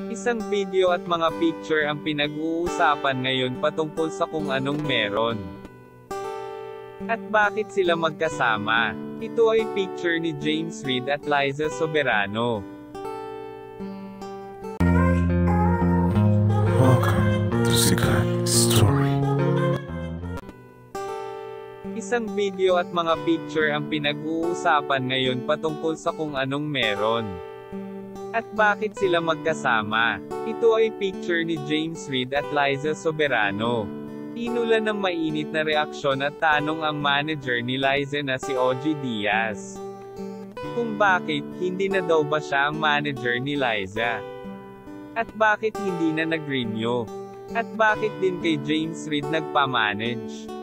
Isang video at mga picture ang pinag-uusapan ngayon patungkol sa kung anong meron. At bakit sila magkasama? Ito ay picture ni James Reid at Liza Soberano. Welcome to Sikat Story. Isang video at mga picture ang pinag-uusapan ngayon patungkol sa kung anong meron. At bakit sila magkasama? Ito ay picture ni James Reid at Liza Soberano. Inulan ng mainit na reaksyon at tanong ang manager ni Liza na si OG Diaz. Kung bakit, hindi na daw ba siya ang manager ni Liza? At bakit hindi na nag-renew? At bakit din kay James Reid nagpa-manage?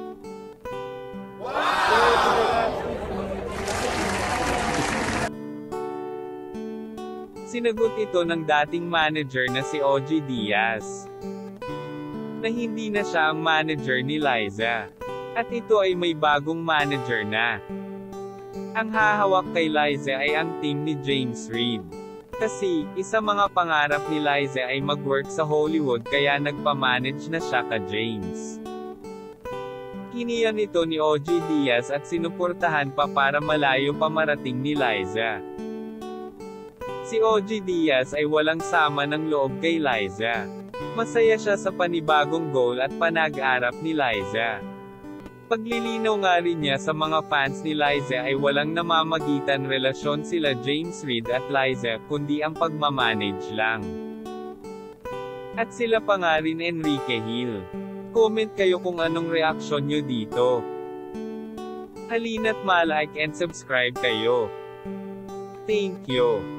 Sinagot ito ng dating manager na si OG Diaz, na hindi na siya ang manager ni Liza. At ito ay may bagong manager na. Ang hahawak kay Liza ay ang team ni James Reid. Kasi, isa mga pangarap ni Liza ay mag-work sa Hollywood kaya nagpa-manage na siya ka James. Hiniyan ito ni OG Diaz at sinuportahan pa para malayo pa marating ni Liza. Si OG Diaz ay walang sama ng loob kay Liza. Masaya siya sa panibagong goal at panag-arap ni Liza. Paglilinaw nga rin niya sa mga fans ni Liza ay walang namamagitan relasyon sila James Reid at Liza kundi ang pagmamanage lang. At sila pa nga rin Enrique Hill. Comment kayo kung anong reaksyon nyo dito. Halina't ma-like and subscribe kayo. Thank you.